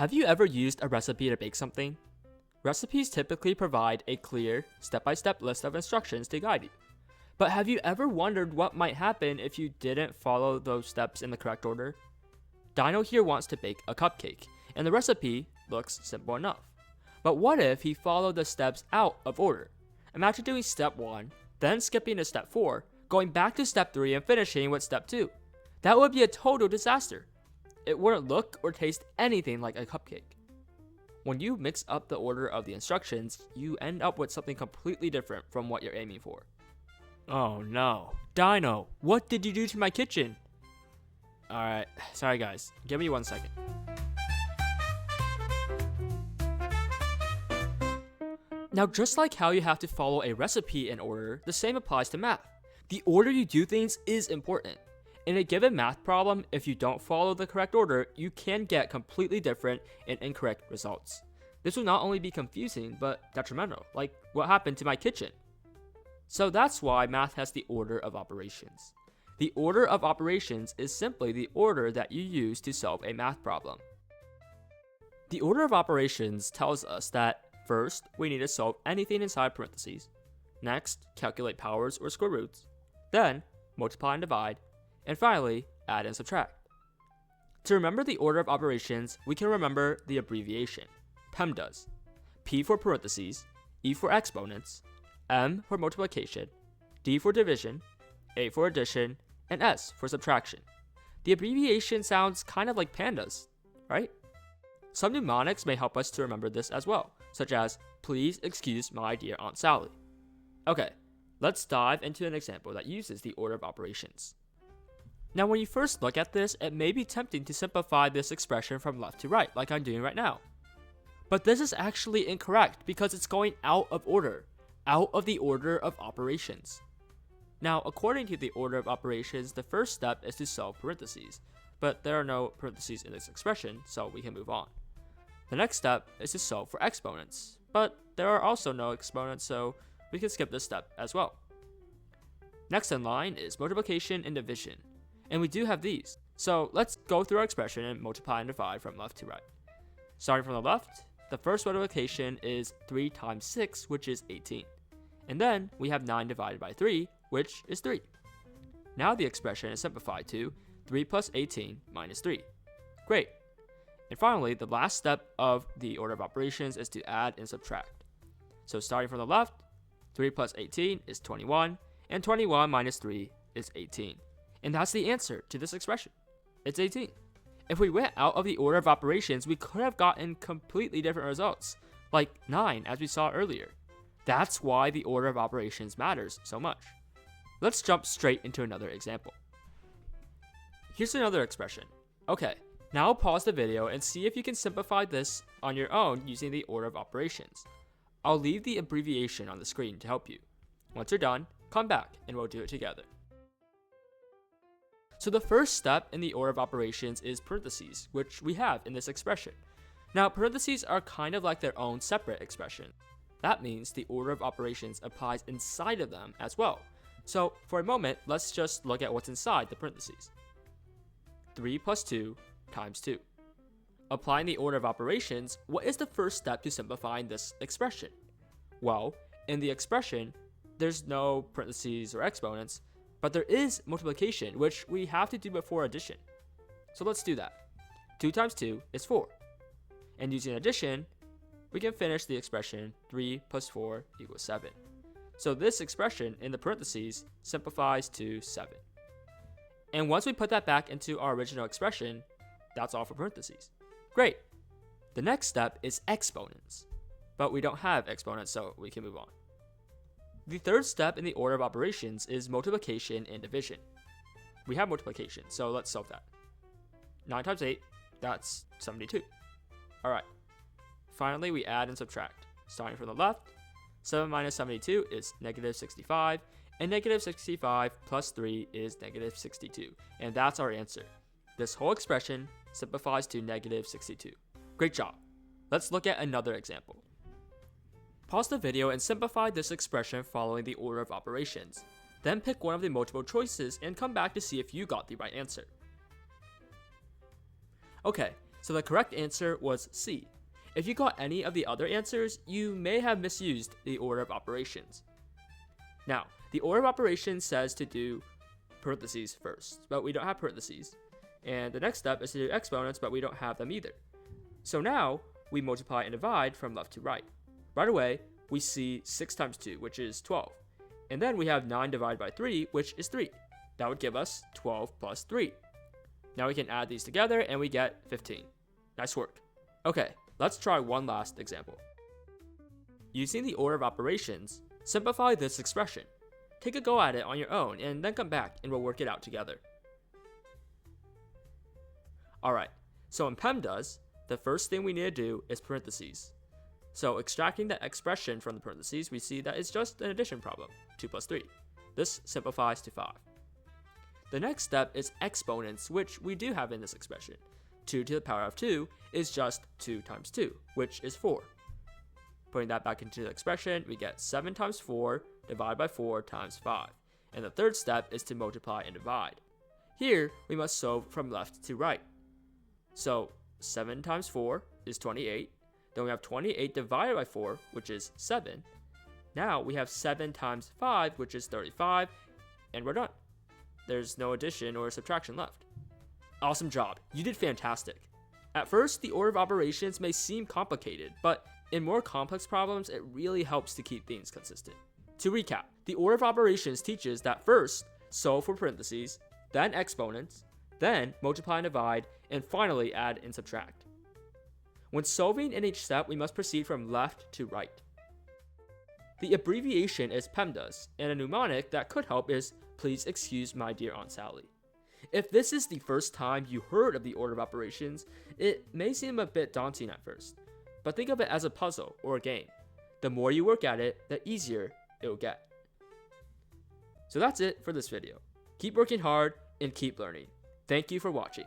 Have you ever used a recipe to bake something? Recipes typically provide a clear, step-by-step list of instructions to guide you. But have you ever wondered what might happen if you didn't follow those steps in the correct order? Dino here wants to bake a cupcake, and the recipe looks simple enough. But what if he followed the steps out of order? Imagine doing step 1, then skipping to step 4, going back to step 3 and finishing with step 2. That would be a total disaster. It wouldn't look or taste anything like a cupcake. When you mix up the order of the instructions, you end up with something completely different from what you're aiming for. Oh no. Dino, what did you do to my kitchen? Alright, sorry guys, give me 1 second. Now just like how you have to follow a recipe in order, the same applies to math. The order you do things is important. In a given math problem, if you don't follow the correct order, you can get completely different and incorrect results. This will not only be confusing, but detrimental, like what happened to my kitchen. So that's why math has the order of operations. The order of operations is simply the order that you use to solve a math problem. The order of operations tells us that first, we need to solve anything inside parentheses. Next, calculate powers or square roots. Then, multiply and divide. And finally, add and subtract. To remember the order of operations, we can remember the abbreviation, PEMDAS. P for parentheses, E for exponents, M for multiplication, D for division, A for addition, and S for subtraction. The abbreviation sounds kind of like pandas, right? Some mnemonics may help us to remember this as well, such as, please excuse my dear Aunt Sally. Okay, let's dive into an example that uses the order of operations. Now when you first look at this, it may be tempting to simplify this expression from left to right, like I'm doing right now. But this is actually incorrect because it's going out of order, out of the order of operations. Now, according to the order of operations, the first step is to solve parentheses, but there are no parentheses in this expression, so we can move on. The next step is to solve for exponents, but there are also no exponents, so we can skip this step as well. Next in line is multiplication and division. And we do have these. So let's go through our expression and multiply and divide from left to right. Starting from the left, the first multiplication is 3 times 6, which is 18. And then we have 9 divided by 3, which is 3. Now the expression is simplified to 3 plus 18 minus 3. Great. And finally, the last step of the order of operations is to add and subtract. So starting from the left, 3 plus 18 is 21, and 21 minus 3 is 18. And that's the answer to this expression. It's 18. If we went out of the order of operations, we could have gotten completely different results, like 9 as we saw earlier. That's why the order of operations matters so much. Let's jump straight into another example. Here's another expression. Okay, now pause the video and see if you can simplify this on your own using the order of operations. I'll leave the abbreviation on the screen to help you. Once you're done, come back and we'll do it together. So the first step in the order of operations is parentheses, which we have in this expression. Now parentheses are kind of like their own separate expression. That means the order of operations applies inside of them as well. So for a moment, let's just look at what's inside the parentheses. 3 plus 2 times 2. Applying the order of operations, what is the first step to simplifying this expression? Well, in the expression, there's no parentheses or exponents, but there is multiplication, which we have to do before addition. So let's do that. 2 times 2 is 4. And using addition, we can finish the expression 3 plus 4 equals 7. So this expression in the parentheses simplifies to 7. And once we put that back into our original expression, that's all for parentheses. Great. The next step is exponents. But we don't have exponents, so we can move on. The third step in the order of operations is multiplication and division. We have multiplication, so let's solve that. 9 times 8, that's 72. Alright. Finally, we add and subtract. Starting from the left, 7 minus 72 is negative 65, and negative 65 plus 3 is negative 62. And that's our answer. This whole expression simplifies to negative 62. Great job. Let's look at another example. Pause the video and simplify this expression following the order of operations. Then pick one of the multiple choices and come back to see if you got the right answer. Okay, So the correct answer was C. If you got any of the other answers, you may have misused the order of operations. Now, the order of operations says to do parentheses first, but we don't have parentheses. And the next step is to do exponents, but we don't have them either. So now, we multiply and divide from left to right. Right away, we see 6 times 2, which is 12. And then we have 9 divided by 3, which is 3. That would give us 12 plus 3. Now we can add these together and we get 15. Nice work. Okay, let's try one last example. Using the order of operations, simplify this expression. Take a go at it on your own and then come back and we'll work it out together. Alright, so in PEMDAS, the first thing we need to do is parentheses. So extracting the expression from the parentheses, we see that it's just an addition problem, 2 plus 3. This simplifies to 5. The next step is exponents, which we do have in this expression. 2 to the power of 2 is just 2 times 2, which is 4. Putting that back into the expression, we get 7 times 4 divided by 4 times 5. And the third step is to multiply and divide. Here, we must solve from left to right. So 7 times 4 is 28. Then we have 28 divided by 4, which is 7. Now we have 7 times 5, which is 35, and we're done. There's no addition or subtraction left. Awesome job, you did fantastic. At first, the order of operations may seem complicated, but in more complex problems, it really helps to keep things consistent. To recap, the order of operations teaches that first, solve for parentheses, then exponents, then multiply and divide, and finally add and subtract. When solving in each step, we must proceed from left to right. The abbreviation is PEMDAS, and a mnemonic that could help is "Please excuse my dear Aunt Sally." If this is the first time you heard of the order of operations, it may seem a bit daunting at first, but think of it as a puzzle or a game. The more you work at it, the easier it will get. So that's it for this video. Keep working hard and keep learning. Thank you for watching.